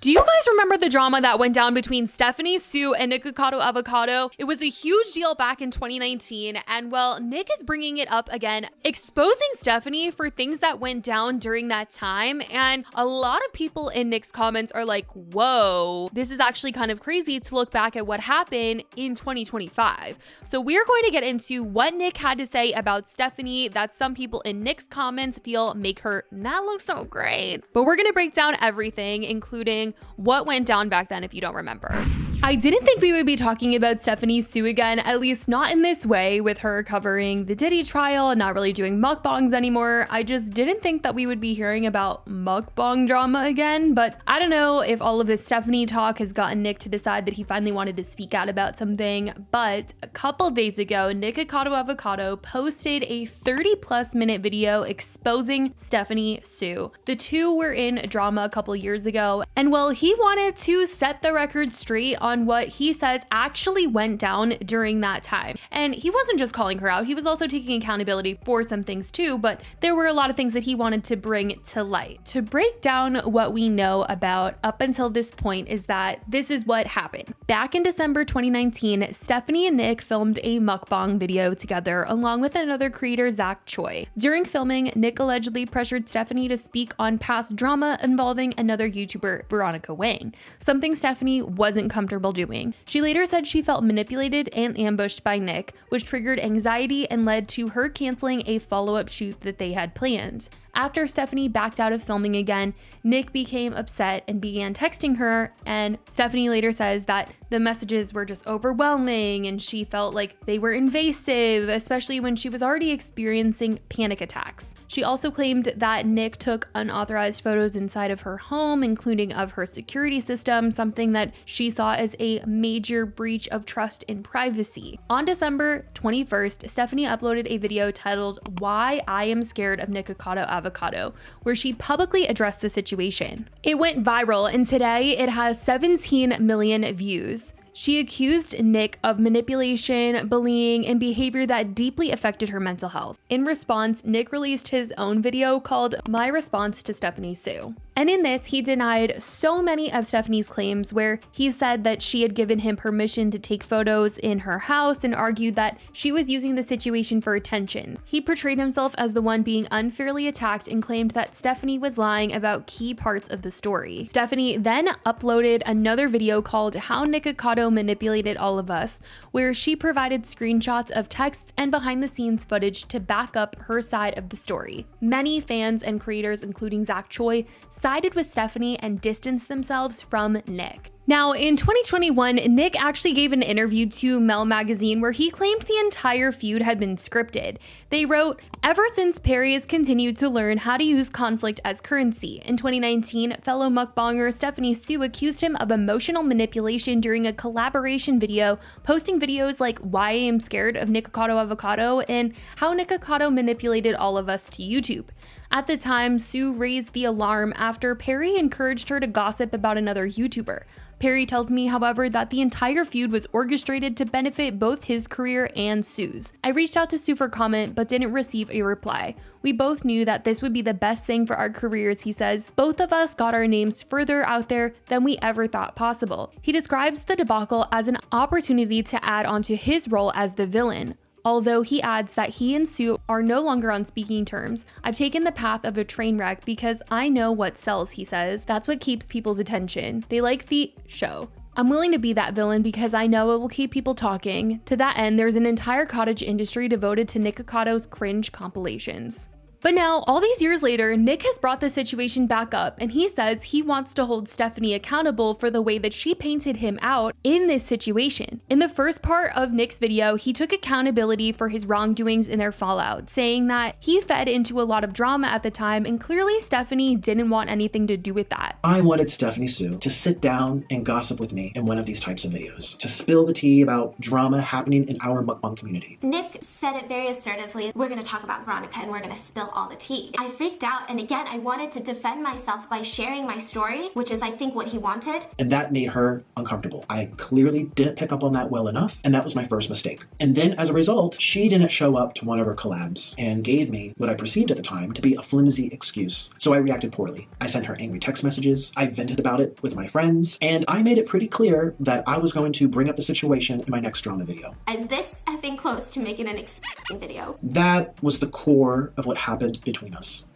Do you guys remember the drama that went down between Stephanie Soo and Nikocado Avocado? It was a huge deal back in 2019, and well, Nick is bringing it up again, exposing Stephanie for things that went down during that time, and a lot of people in Nick's comments are like, whoa, this is actually kind of crazy to look back at what happened in 2025. So we're going to get into what Nick had to say about Stephanie that some people in Nick's comments feel make her not look so great. But we're going to break down everything, including what went down back then if you don't remember. I didn't think we would be talking about Stephanie Soo again, at least not in this way, with her covering the Diddy trial and not really doing mukbangs anymore. I just didn't think that we would be hearing about mukbang drama again, but I don't know if all of this Stephanie talk has gotten Nick to decide that he finally wanted to speak out about something, but a couple days ago, Nikocado Avocado posted a 30+ minute video exposing Stephanie Soo. The two were in drama a couple years ago, and well, he wanted to set the record straight on what he says actually went down during that time. And he wasn't just calling her out, he was also taking accountability for some things too, but there were a lot of things that he wanted to bring to light. To break down what we know about up until this point is that this is what happened. Back in December 2019, Stephanie and Nick filmed a mukbang video together along with another creator, Zach Choi. During filming, Nick allegedly pressured Stephanie to speak on past drama involving another YouTuber, Veronica Wang, something Stephanie wasn't comfortable doing. She later said she felt manipulated and ambushed by Nick, which triggered anxiety and led to her canceling a follow-up shoot that they had planned. After Stephanie backed out of filming again, Nick became upset and began texting her, and Stephanie later says that the messages were just overwhelming and she felt like they were invasive, especially when she was already experiencing panic attacks. She also claimed that Nick took unauthorized photos inside of her home, including of her security system, something that she saw as a major breach of trust and privacy. On December 21st, Stephanie uploaded a video titled "Why I Am Scared of Nikocado Avocado," where she publicly addressed the situation. It went viral, and today it has 17 million views. She accused Nick of manipulation, bullying, and behavior that deeply affected her mental health. In response, Nick released his own video called "My Response to Stephanie Soo." And in this, he denied so many of Stephanie's claims, where he said that she had given him permission to take photos in her house and argued that she was using the situation for attention. He portrayed himself as the one being unfairly attacked and claimed that Stephanie was lying about key parts of the story. Stephanie then uploaded another video called "How Nikocado Manipulated All of Us," where she provided screenshots of texts and behind-the-scenes footage to back up her side of the story. Many fans and creators, including Zach Choi, sided with Stephanie and distanced themselves from Nick. Now, in 2021, Nick actually gave an interview to Mel magazine where he claimed the entire feud had been scripted. They wrote, "Ever since Perry has continued to learn how to use conflict as currency. In 2019, fellow mukbanger Stephanie Soo accused him of emotional manipulation during a collaboration video, posting videos like "Why I Am Scared of Nikocado Avocado" and "How Nikocado Manipulated All of Us" to YouTube. At the time, Soo raised the alarm after Perry encouraged her to gossip about another YouTuber. Perry tells me, however, that the entire feud was orchestrated to benefit both his career and Soo's. I reached out to Soo for comment, but didn't receive a reply. We both knew that this would be the best thing for our careers," he says. "Both of us got our names further out there than we ever thought possible." He describes the debacle as an opportunity to add onto his role as the villain. Although he adds that he and Soo are no longer on speaking terms. "I've taken the path of a train wreck because I know what sells," he says. "That's what keeps people's attention. They like the show. I'm willing to be that villain because I know it will keep people talking." To that end, there's an entire cottage industry devoted to Nikocado's cringe compilations. But now, all these years later, Nick has brought the situation back up, and he says he wants to hold Stephanie accountable for the way that she painted him out in this situation. In the first part of Nick's video, he took accountability for his wrongdoings in their fallout, saying that he fed into a lot of drama at the time, and clearly Stephanie didn't want anything to do with that. "I wanted Stephanie Soo to sit down and gossip with me in one of these types of videos, to spill the tea about drama happening in our mukbang community." Nick said it very assertively, "We're going to talk about Veronica and we're going to spill spill all the tea. I freaked out, and again, I wanted to defend myself by sharing my story, which is I think what he wanted. And that made her uncomfortable. I clearly didn't pick up on that well enough, and that was my first mistake. And then as a result, she didn't show up to one of her collabs and gave me what I perceived at the time to be a flimsy excuse. So I reacted poorly. I sent her angry text messages, I vented about it with my friends, and I made it pretty clear that I was going to bring up the situation in my next drama video. I'm this effing close to making an explaining video. That was the core of what happened between us.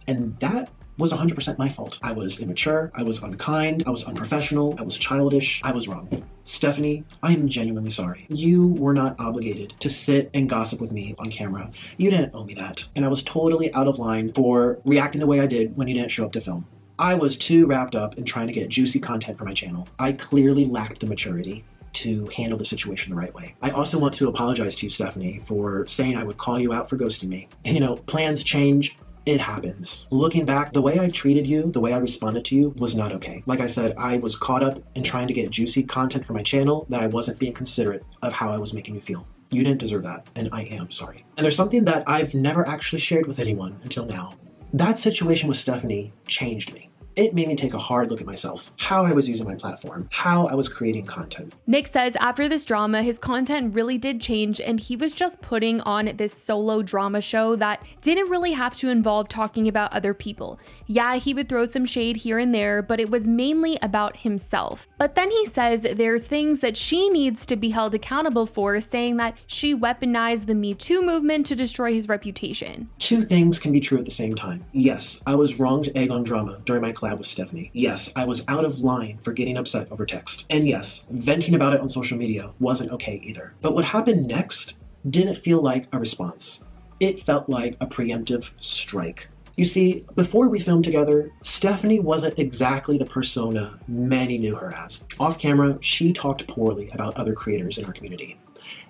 And that was 100% my fault. I was immature, I was unkind, I was unprofessional, I was childish, I was wrong. Stephanie, I am genuinely sorry. You were not obligated to sit and gossip with me on camera. You didn't owe me that. And I was totally out of line for reacting the way I did when you didn't show up to film. I was too wrapped up in trying to get juicy content for my channel. I clearly lacked the maturity to handle the situation the right way. I also want to apologize to you, Stephanie, for saying I would call you out for ghosting me. You know, plans change. It happens. Looking back, the way I treated you, the way I responded to you was not okay. Like I said, I was caught up in trying to get juicy content for my channel that I wasn't being considerate of how I was making you feel. You didn't deserve that, and I am sorry. And there's something that I've never actually shared with anyone until now. That situation with Stephanie changed me. It made me take a hard look at myself, how I was using my platform, how I was creating content. Nick says after this drama, his content really did change and he was just putting on this solo drama show that didn't really have to involve talking about other people. Yeah, he would throw some shade here and there, but it was mainly about himself. But then he says there's things that she needs to be held accountable for, saying that she weaponized the Me Too movement to destroy his reputation. Two things can be true at the same time. Yes, I was wrong to egg on drama during my collab with Stephanie. Yes, I was out of line for getting upset over text. And yes, venting about it on social media wasn't okay either. But what happened next didn't feel like a response. It felt like a preemptive strike. You see, before we filmed together, Stephanie wasn't exactly the persona many knew her as. Off camera, she talked poorly about other creators in our community.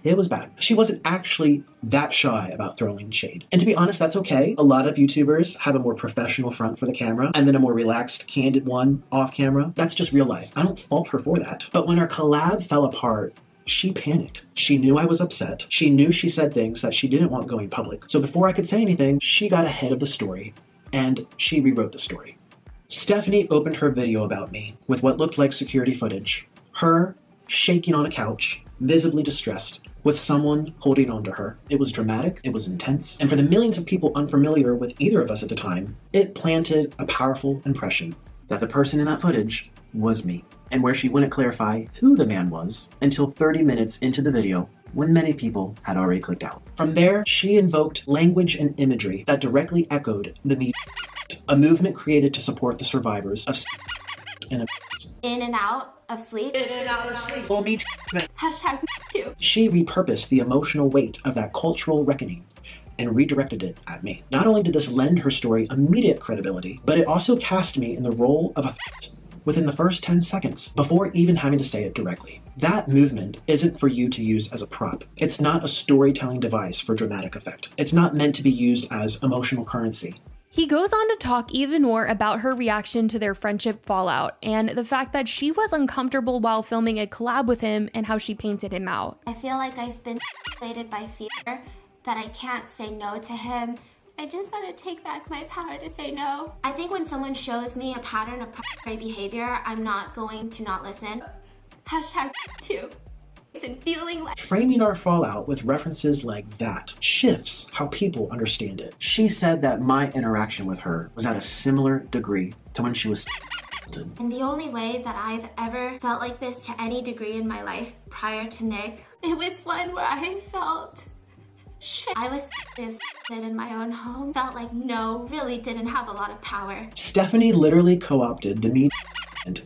It was bad. She wasn't actually that shy about throwing shade. And to be honest, that's okay. A lot of YouTubers have a more professional front for the camera and then a more relaxed, candid one off camera. That's just real life. I don't fault her for that. But when our collab fell apart, she panicked. She knew I was upset. She knew she said things that she didn't want going public. So before I could say anything, she got ahead of the story and she rewrote the story. Stephanie opened her video about me with what looked like security footage. Her shaking on a couch, visibly distressed, with someone holding on to her. It was dramatic, it was intense, and for the millions of people unfamiliar with either of us at the time, it planted a powerful impression that the person in that footage was me, and where she wouldn't clarify who the man was until 30 minutes into the video when many people had already clicked out. From there, she invoked language and imagery that directly echoed the Me Too, a movement created to support the survivors of in and out of sleep. In and out of sleep. For me too. Hashtag Me Too. She repurposed the emotional weight of that cultural reckoning and redirected it at me. Not only did this lend her story immediate credibility, but it also cast me in the role of a within the first 10 seconds, before even having to say it directly. That movement isn't for you to use as a prop. It's not a storytelling device for dramatic effect. It's not meant to be used as emotional currency. He goes on to talk even more about her reaction to their friendship fallout and the fact that she was uncomfortable while filming a collab with him and how she painted him out. I feel like I've been inflated by fear that I can't say no to him. I just want to take back my power to say no. I think when someone shows me a pattern of predatory behavior, I'm not going to not listen. Hashtag too. And feeling like framing our fallout with references like that shifts how people understand it. She said that my interaction with her was at a similar degree to when she was and the only way that I've ever felt like this to any degree in my life prior to Nick, it was one where I felt shit. I was in my own home, felt like no, really didn't have a lot of power. Stephanie literally co-opted the Me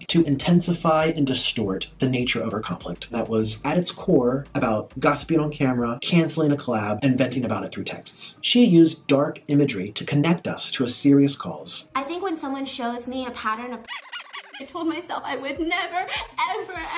to intensify and distort the nature of our conflict that was at its core about gossiping on camera, canceling a collab, and venting about it through texts. She used dark imagery to connect us to a serious cause. I think when someone shows me a pattern of I told myself I would never,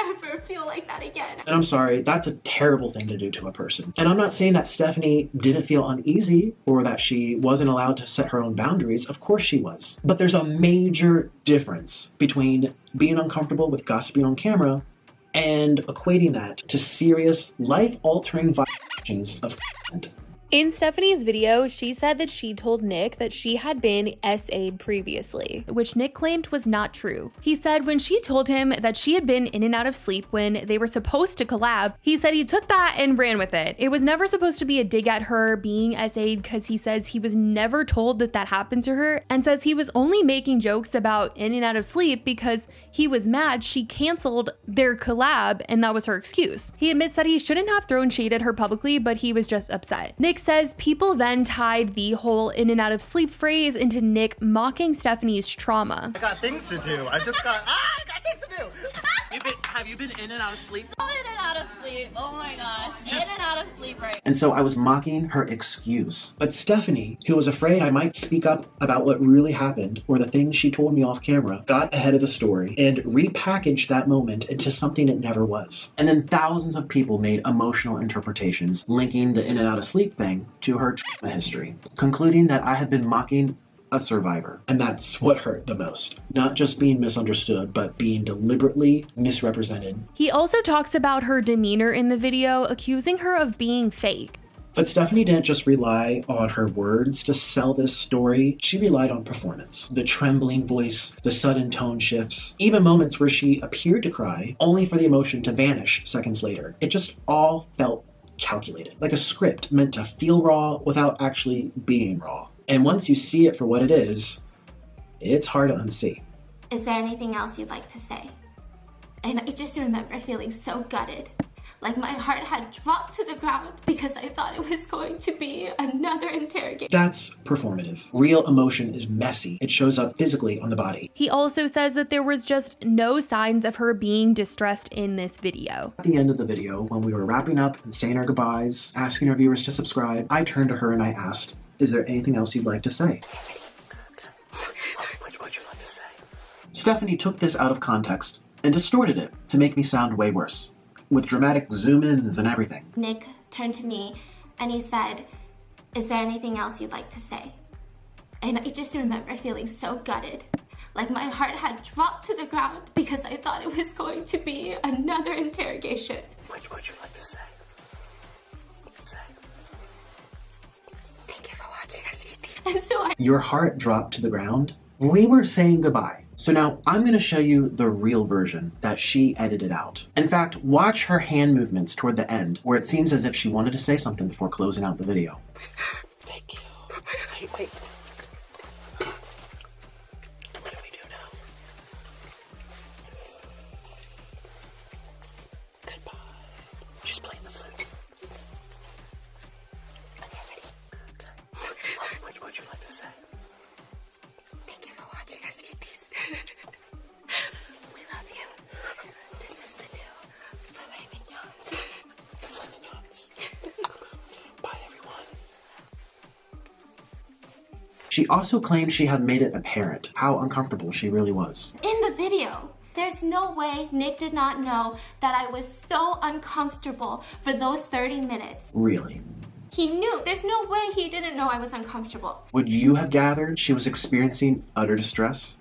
ever feel like that again. And I'm sorry, that's a terrible thing to do to a person. And I'm not saying that Stephanie didn't feel uneasy or that she wasn't allowed to set her own boundaries. Of course she was. But there's a major difference between being uncomfortable with gossiping on camera and equating that to serious, life-altering violations of content. In Stephanie's video, she said that she told Nick that she had been SA'd previously, which Nick claimed was not true. He said when she told him that she had been in and out of sleep when they were supposed to collab, he said he took that and ran with it. It was never supposed to be a dig at her being SA'd because he says he was never told that that happened to her, and says he was only making jokes about in and out of sleep because he was mad she canceled their collab and that was her excuse. He admits that he shouldn't have thrown shade at her publicly, but he was just upset. Nick says people then tied the whole in and out of sleep phrase into Nick mocking Stephanie's trauma. I got things to do. I got things to do. Have you been in and out of sleep? In and out of sleep. Oh my gosh. In and out of sleep right now. And so I was mocking her excuse. But Stephanie, who was afraid I might speak up about what really happened or the things she told me off camera, got ahead of the story and repackaged that moment into something it never was. And then thousands of people made emotional interpretations linking the in and out of sleep thing to her trauma history, concluding that I had been mocking a survivor. And that's what hurt the most. Not just being misunderstood, but being deliberately misrepresented. He also talks about her demeanor in the video, accusing her of being fake. But Stephanie didn't just rely on her words to sell this story. She relied on performance. The trembling voice, the sudden tone shifts, even moments where she appeared to cry, only for the emotion to vanish seconds later. It just all felt calculated, like a script meant to feel raw without actually being raw. And once you see it for what it is, it's hard to unsee. Is there anything else you'd like to say? And I just remember feeling so gutted. Like my heart had dropped to the ground because I thought it was going to be another interrogation. That's performative. Real emotion is messy. It shows up physically on the body. He also says that there was just no signs of her being distressed in this video. At the end of the video, when we were wrapping up and saying our goodbyes, asking our viewers to subscribe, I turned to her and I asked, is there anything else you'd like to say? What would you like to say? Stephanie took this out of context and distorted it to make me sound way worse, with dramatic zoom-ins and everything. Nick turned to me and he said, is there anything else you'd like to say? And I just remember feeling so gutted. Like my heart had dropped to the ground because I thought it was going to be another interrogation. What would you like to say? Thank you for watching us eat these. And so Your heart dropped to the ground? We were saying goodbye. So now I'm going to show you the real version that she edited out. In fact, watch her hand movements toward the end, where it seems as if she wanted to say something before closing out the video. Thank you. Wait. What do we do now? Goodbye. She's playing the flute. Okay. What would you like to say? thank you for watching us eat these. We love you. This is the new filet mignons. The filet mignons. Bye, everyone. She also claimed she had made it apparent how uncomfortable she really was. In the video, there's no way Nick did not know that I was so uncomfortable for those 30 minutes. Really. He knew. There's no way he didn't know I was uncomfortable. Would you have gathered she was experiencing utter distress?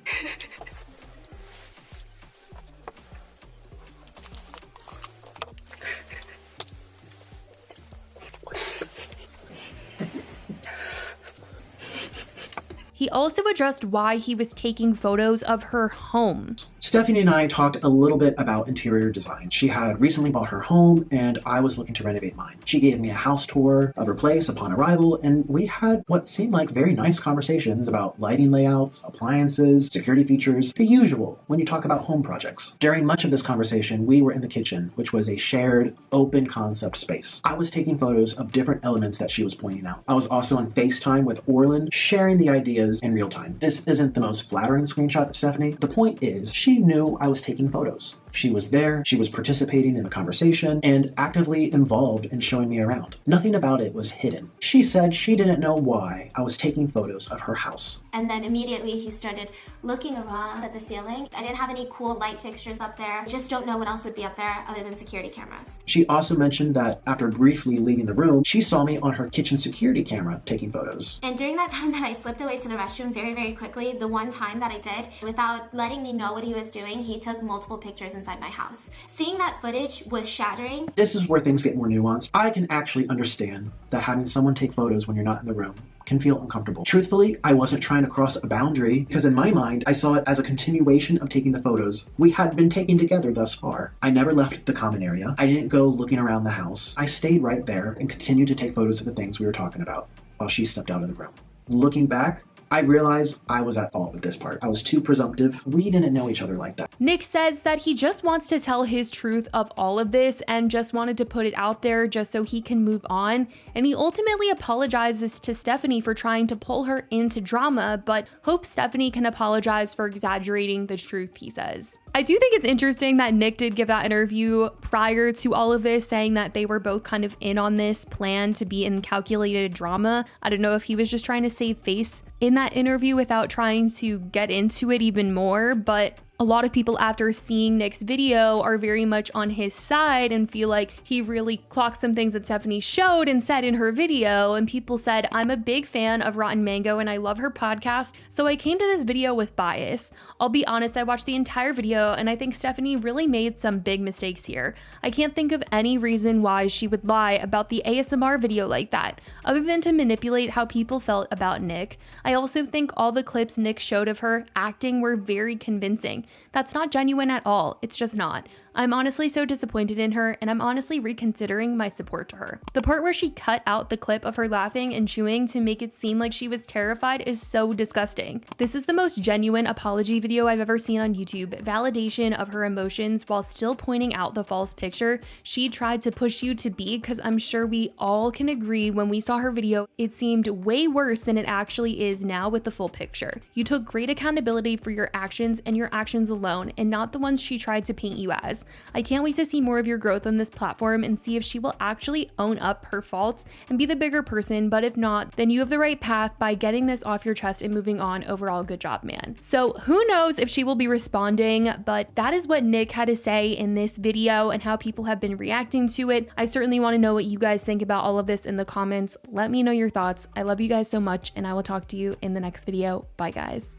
He also addressed why he was taking photos of her home. Stephanie and I talked a little bit about interior design. She had recently bought her home and I was looking to renovate mine. She gave me a house tour of her place upon arrival and we had what seemed like very nice conversations about lighting layouts, appliances, security features, the usual when you talk about home projects. During much of this conversation, we were in the kitchen, which was a shared, open concept space. I was taking photos of different elements that she was pointing out. I was also on FaceTime with Orland, sharing the ideas in real time. This isn't the most flattering screenshot of Stephanie. The point is, she knew I was taking photos. She was there, she was participating in the conversation, and actively involved in showing me around. Nothing about it was hidden. She said she didn't know why I was taking photos of her house. And then immediately he started looking around at the ceiling. I didn't have any cool light fixtures up there. I just don't know what else would be up there other than security cameras. She also mentioned that after briefly leaving the room, she saw me on her kitchen security camera taking photos. And during that time that I slipped away to the restroom very, very quickly, the one time that I did, without letting me know what he was doing, he took multiple pictures inside my house. Seeing that footage was shattering. This is where things get more nuanced. I can actually understand that having someone take photos when you're not in the room can feel uncomfortable. Truthfully, I wasn't trying to cross a boundary because in my mind, I saw it as a continuation of taking the photos we had been taking together thus far. I never left the common area. I didn't go looking around the house. I stayed right there and continued to take photos of the things we were talking about while she stepped out of the room. Looking back, I realized I was at fault with this part. I was too presumptive. We didn't know each other like that. Nick says that he just wants to tell his truth of all of this and just wanted to put it out there just so he can move on. And he ultimately apologizes to Stephanie for trying to pull her into drama, but hopes Stephanie can apologize for exaggerating the truth, he says. I do think it's interesting that Nick did give that interview prior to all of this, saying that they were both kind of in on this plan to be in calculated drama. I don't know if he was just trying to save face in that interview without trying to get into it even more, but a lot of people after seeing Nick's video are very much on his side and feel like he really clocked some things that Stephanie showed and said in her video. And people said, I'm a big fan of Rotten Mango and I love her podcast, so I came to this video with bias. I'll be honest, I watched the entire video and I think Stephanie really made some big mistakes here. I can't think of any reason why she would lie about the ASMR video like that, other than to manipulate how people felt about Nick. I also think all the clips Nick showed of her acting were very convincing. That's not genuine at all. It's just not. I'm honestly so disappointed in her, and I'm honestly reconsidering my support to her. The part where she cut out the clip of her laughing and chewing to make it seem like she was terrified is so disgusting. This is the most genuine apology video I've ever seen on YouTube. Validation of her emotions while still pointing out the false picture she tried to push you to be, because I'm sure we all can agree when we saw her video, it seemed way worse than it actually is now with the full picture. You took great accountability for your actions and your actions alone, and not the ones she tried to paint you as. I can't wait to see more of your growth on this platform and see if she will actually own up her faults and be the bigger person, but if not, then you have the right path by getting this off your chest and moving on. Overall, good job, man. So who knows if she will be responding, but that is what Nick had to say in this video and how people have been reacting to it. I certainly want to know what you guys think about all of this in the comments. Let me know your thoughts. I love you guys so much, and I will talk to you in the next video. Bye, guys.